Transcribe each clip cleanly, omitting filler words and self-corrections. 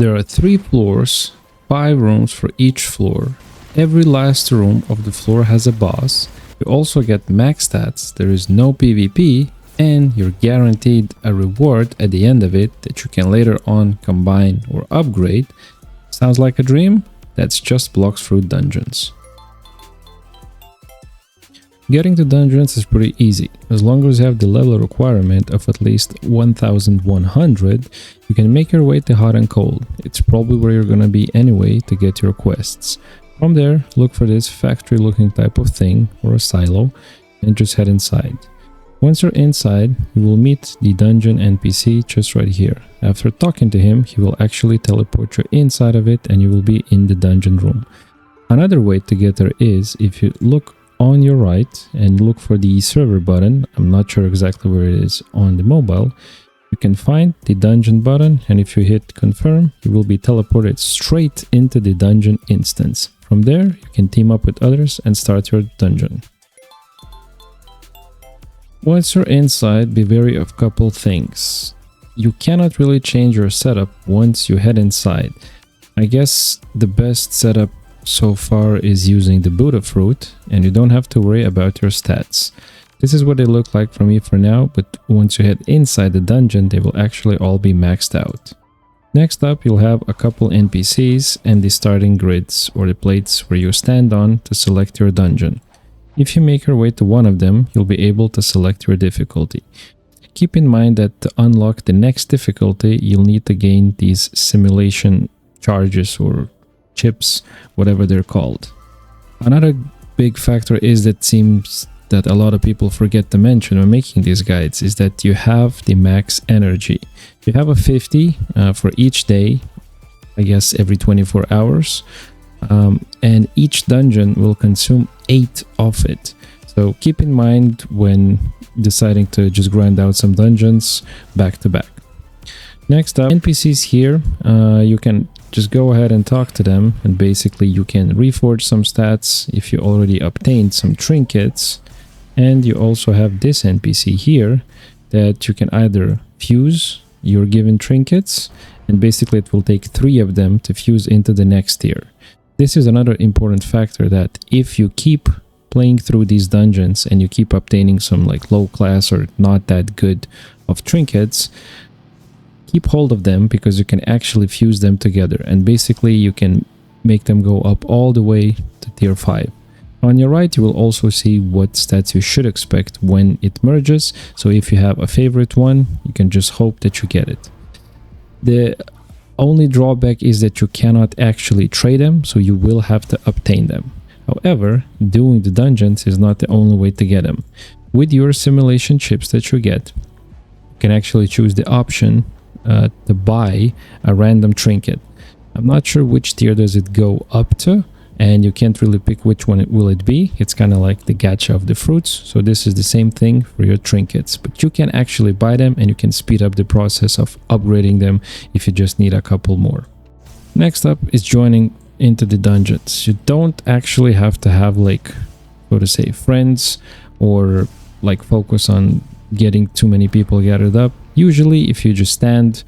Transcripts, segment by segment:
There are 3 floors, 5 rooms for each floor. Every last room of the floor has a boss. You also get max stats, there is no PvP, and you're guaranteed a reward at the end of it that you can later on combine or upgrade. Sounds like a dream? That's just Blox Fruit dungeons. Getting to dungeons is pretty easy. As long as you have the level requirement of at least 1100, you can make your way to hot and cold. It's probably where you're gonna be anyway to get your quests. From there, look for this factory looking type of thing or a silo and just head inside. Once you're inside, you will meet the dungeon NPC just right here. After talking to him, he will actually teleport you inside of it and you will be in the dungeon room. Another way to get there is if you look on your right and look for the server button. I'm not sure exactly where it is on the mobile. You can find the dungeon button, and if you hit confirm, you will be teleported straight into the dungeon instance. From there, you can team up with others and start your dungeon. Once you're inside, be wary of a couple things. You cannot really change your setup once you head inside. I guess the best setup so far is using the Buddha fruit, and you don't have to worry about your stats. This is what they look like for me for now, but once you head inside the dungeon, they will actually all be maxed out. Next up, you'll have a couple NPCs and the starting grids, or the plates where you stand on to select your dungeon. If you make your way to one of them, you'll be able to select your difficulty. Keep in mind that to unlock the next difficulty, you'll need to gain these simulation charges or chips, whatever they're called. Another big factor is that seems that a lot of people forget to mention when making these guides is that you have the max energy. You have a 50 for each day, I guess every 24 hours, and each dungeon will consume 8 of it. So keep in mind when deciding to just grind out some dungeons back to back. Next up, NPCs here, you can just go ahead and talk to them, and basically you can reforge some stats if you already obtained some trinkets. And you also have this NPC here that you can either fuse your given trinkets, and basically it will take 3 of them to fuse into the next tier. This is another important factor, that if you keep playing through these dungeons and you keep obtaining some like low class or not that good of trinkets, keep hold of them because you can actually fuse them together, and basically you can make them go up all the way to tier 5. On your right, you will also see what stats you should expect when it merges, so if you have a favorite one, you can just hope that you get it. The only drawback is that you cannot actually trade them, so you will have to obtain them. However, doing the dungeons is not the only way to get them. With your simulation chips that you get, you can actually choose the option to buy a random trinket. I'm not sure which tier does it go up to, and you can't really pick which one it will be. It's kind of like the gacha of the fruits, so this is the same thing for your trinkets, but you can actually buy them and you can speed up the process of upgrading them if you just need a couple more. Next up is joining into the dungeons. You don't actually have to have like, so to say, friends or like focus on getting too many people gathered up. Usually if you just stand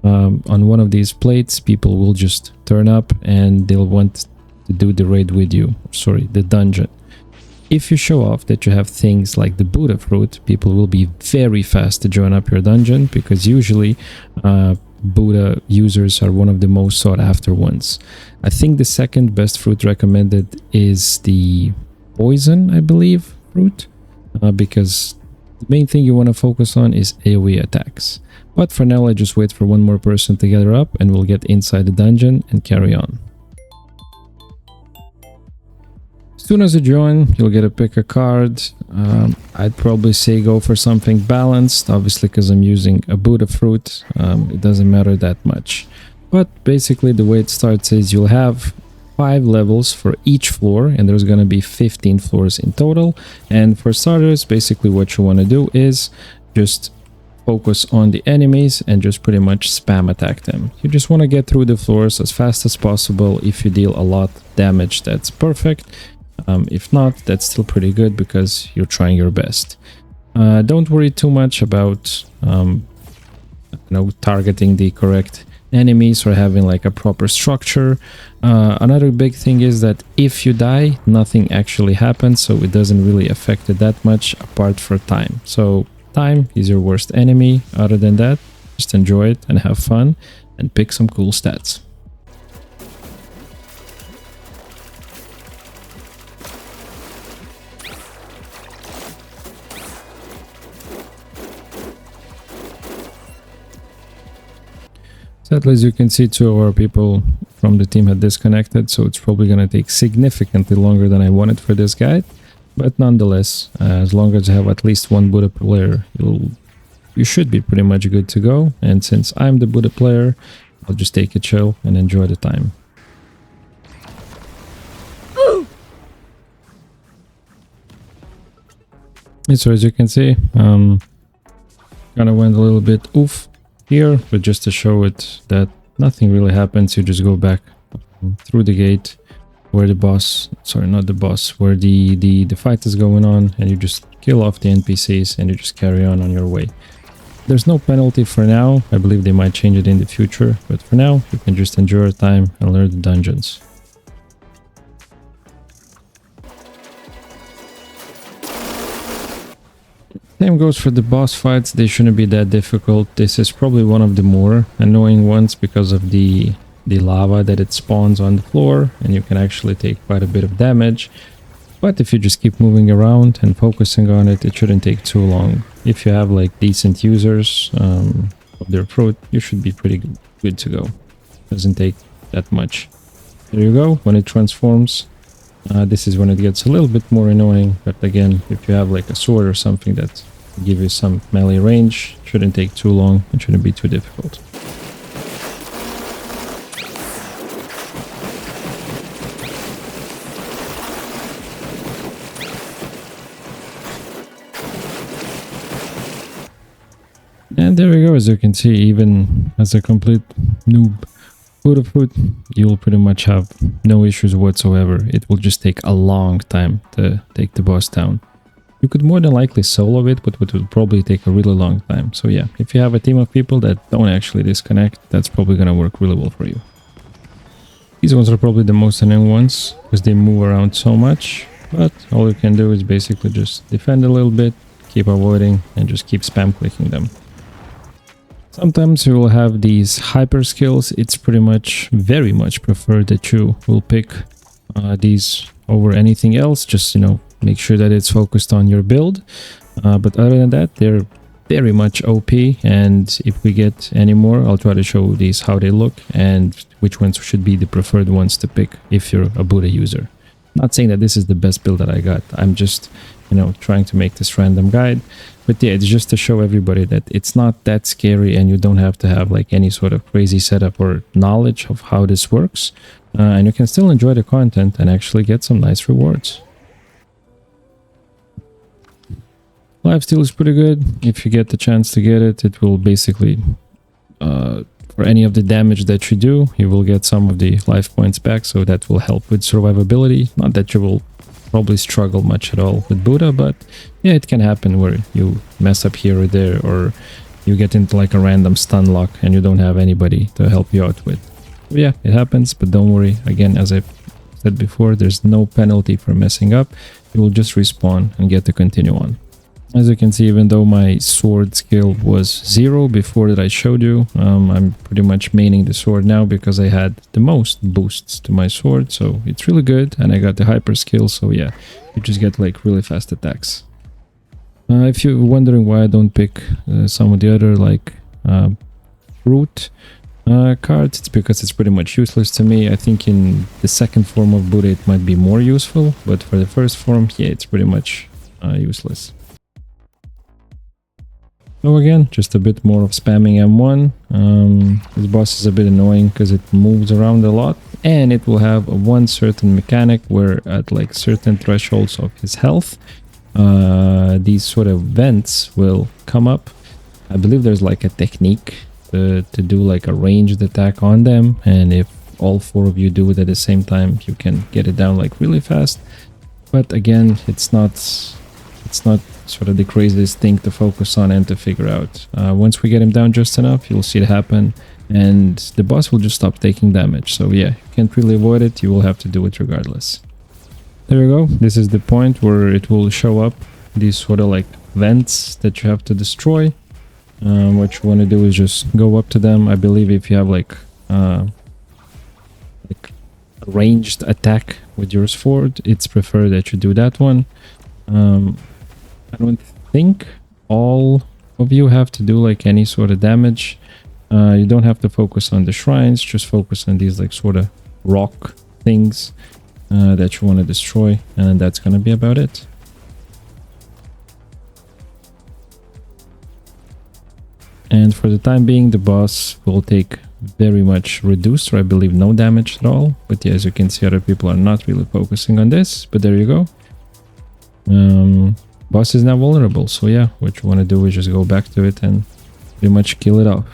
on one of these plates, people will just turn up and they'll want to do the raid with you, sorry, the dungeon. If you show off that you have things like the Buddha fruit, people will be very fast to join up your dungeon, because usually Buddha users are one of the most sought after ones. I think the second best fruit recommended is the poison, I believe, fruit, because the main thing you want to focus on is AoE attacks. But for now, I just wait for one more person to gather up and we'll get inside the dungeon and carry on. As soon as you join, you'll get to pick a card. I'd probably say go for something balanced, obviously because I'm using a Buddha fruit. It doesn't matter that much. But basically the way it starts is you'll have 5 levels for each floor, and there's going to be 15 floors in total. And for starters, basically what you want to do is just focus on the enemies and just pretty much spam attack them. You just want to get through the floors as fast as possible. If you deal a lot of damage, that's perfect. If not, that's still pretty good because you're trying your best. Don't worry too much about targeting the correct enemies or having like a proper structure. Another big thing is that if you die, nothing actually happens, so it doesn't really affect it that much apart from time. So time is your worst enemy. Other than that, just enjoy it and have fun and pick some cool stats. Sadly, as you can see, 2 of our people from the team had disconnected, so it's probably going to take significantly longer than I wanted for this guide. But nonetheless, as long as you have at least 1 Buddha player, you should be pretty much good to go. And since I'm the Buddha player, I'll just take it chill and enjoy the time. And so as you can see, kind of went a little bit oof here, but just to show it that nothing really happens, you just go back through the gate where the boss, sorry, not the boss, where the fight is going on, and you just kill off the NPCs and you just carry on your way. There's no penalty for now. I believe they might change it in the future, but for now you can just enjoy your time and learn the dungeons. Same goes for the boss fights. They shouldn't be that difficult. This is probably one of the more annoying ones because of the lava that it spawns on the floor, and you can actually take quite a bit of damage. But if you just keep moving around and focusing on it, it shouldn't take too long. If you have like decent users of their fruit, you should be pretty good to go. Doesn't take that much. There you go. When it transforms, this is when it gets a little bit more annoying, but again, if you have like a sword or something that will give you some melee range, shouldn't take too long, it shouldn't be too difficult. And there we go. As you can see, even as a complete noob Buddha fruit, you'll pretty much have no issues whatsoever. It will just take a long time to take the boss down. You could more than likely solo it, but it would probably take a really long time. So yeah, if you have a team of people that don't actually disconnect, that's probably gonna work really well for you. These ones are probably the most annoying ones because they move around so much, but all you can do is basically just defend a little bit, keep avoiding, and just keep spam clicking them. Sometimes you will have these hyper skills. It's pretty much, very much preferred that you will pick these over anything else. Just, you know, make sure that it's focused on your build. But other than that, they're very much OP. And if we get any more, I'll try to show these how they look and which ones should be the preferred ones to pick if you're a Buddha user. Not saying that this is the best build that I got. I'm just, you know, trying to make this random guide. But yeah, it's just to show everybody that it's not that scary and you don't have to have like any sort of crazy setup or knowledge of how this works. And you can still enjoy the content and actually get some nice rewards. Lifesteal is pretty good. If you get the chance to get it, it will basically, for any of the damage that you do, you will get some of the life points back. So that will help with survivability. Not that you will probably struggle much at all with Buddha, but yeah, it can happen where you mess up here or there, or you get into like a random stun lock and you don't have anybody to help you out with. So yeah, it happens, but don't worry. Again, as I said before, there's no penalty for messing up. You will just respawn and get to continue on. As you can see, even though my sword skill was 0 before that I showed you, I'm pretty much maining the sword now because I had the most boosts to my sword, so it's really good, and I got the hyper skill, so yeah, you just get like really fast attacks. If you're wondering why I don't pick some of the other like fruit cards, it's because it's pretty much useless to me. I think in the second form of Buddha it might be more useful, but for the first form, yeah, it's pretty much useless. So again, just a bit more of spamming M1. This boss is a bit annoying because it moves around a lot, and it will have one certain mechanic where at like certain thresholds of his health, these sort of vents will come up. I believe there's like a technique to do like a ranged attack on them, and if all 4 of you do it at the same time, you can get it down like really fast. But again, it's not sort of the craziest thing to focus on and to figure out. Once we get him down just enough, you'll see it happen, and the boss will just stop taking damage. So yeah, you can't really avoid it, you will have to do it regardless. There you go, this is the point where it will show up, these sort of like vents that you have to destroy. What you want to do is just go up to them. I believe if you have like a ranged attack with your sword, it's preferred that you do that one. I don't think all of you have to do like any sort of damage. You don't have to focus on the shrines, just focus on these like sort of rock things that you want to destroy, and that's gonna be about it. And for the time being, the boss will take very much reduced, or I believe no damage at all. But yeah, as you can see, other people are not really focusing on this, but there you go. Boss is now vulnerable, so yeah, what you want to do is just go back to it and pretty much kill it off.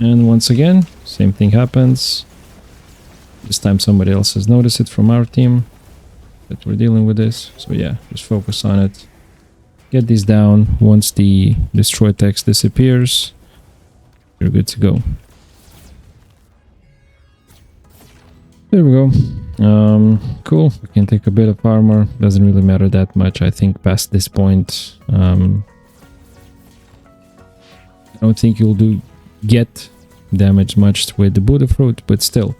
And once again, same thing happens. This time somebody else has noticed it from our team that we're dealing with this. So yeah, just focus on it. Get these down. Once the destroy text disappears, you're good to go. There we go. Cool. We can take a bit of armor. Doesn't really matter that much, I think, past this point. I don't think you'll get damage much with the Buddha fruit, but still,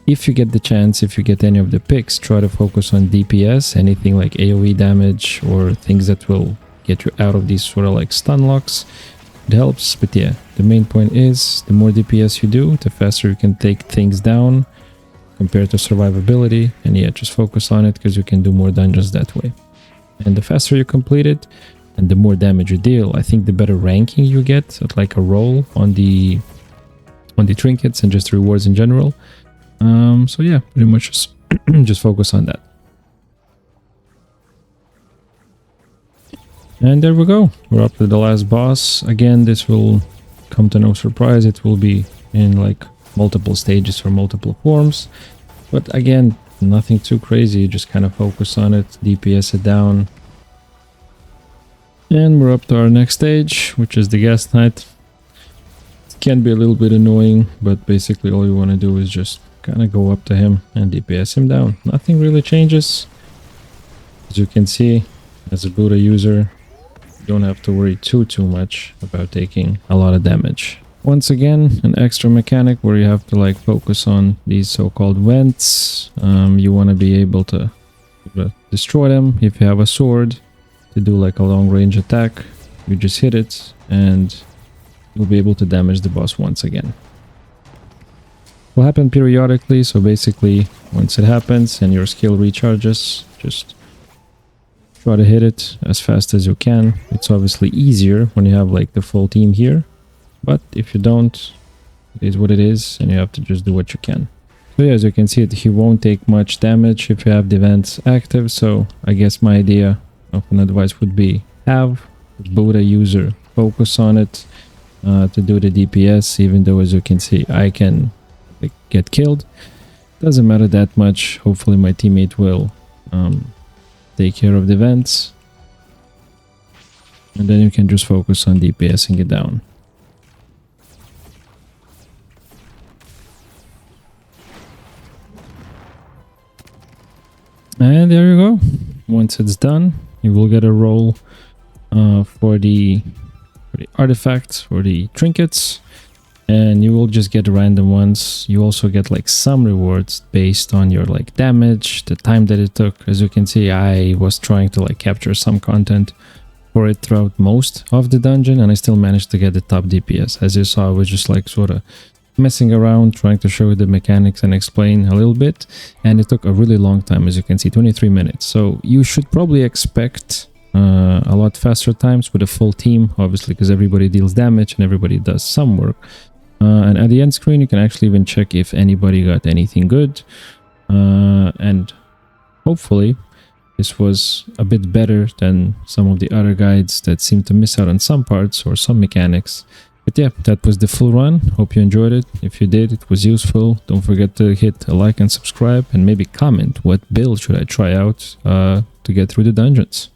if you get the chance, if you get any of the picks, try to focus on DPS, anything like AoE damage or things that will get you out of these sort of like stun locks. It helps, but yeah, the main point is the more DPS you do, the faster you can take things down compared to survivability. And yeah, just focus on it because you can do more dungeons that way. And the faster you complete it and the more damage you deal, I think the better ranking you get at like a roll on the trinkets and just rewards in general. So yeah, pretty much just focus on that. And there we go, we're up to the last boss. Again, this will come to no surprise, it will be in like multiple stages or multiple forms, but again, nothing too crazy, you just kind of focus on it, DPS it down. And we're up to our next stage, which is the Gas Knight. It can be a little bit annoying, but basically all you want to do is just kind of go up to him and DPS him down. Nothing really changes. As you can see, as a Buddha user, you don't have to worry too much about taking a lot of damage. Once again, an extra mechanic where you have to like focus on these so-called vents. You want to be able to destroy them. If you have a sword, to do like a long range attack, you just hit it and you'll be able to damage the boss once again. It will happen periodically, so basically once it happens and your skill recharges, just try to hit it as fast as you can. It's obviously easier when you have like the full team here, but if you don't, it is what it is and you have to just do what you can. So yeah, as you can see, he won't take much damage if you have the vents active, so I guess my idea of an advice would be have the Buddha user focus on it to do the DPS, even though as you can see I can like, get killed. Doesn't matter that much. Hopefully my teammate will take care of the vents, and then you can just focus on DPSing it down. And there you go. Once it's done, you will get a roll for the artifacts or the trinkets, and you will just get random ones. You also get like some rewards based on your like damage, the time that it took. As you can see, I was trying to like capture some content for it throughout most of the dungeon, and I still managed to get the top DPS. As you saw, I was just like sort of messing around, trying to show you the mechanics and explain a little bit, and it took a really long time. As you can see, 23 minutes. So you should probably expect a lot faster times with a full team, obviously, because everybody deals damage and everybody does some work. And at the end screen, you can actually even check if anybody got anything good. And hopefully this was a bit better than some of the other guides that seem to miss out on some parts or some mechanics. But yeah, that was the full run. Hope you enjoyed it. If you did, it was useful. Don't forget to hit a like and subscribe, and maybe comment what build should I try out to get through the dungeons.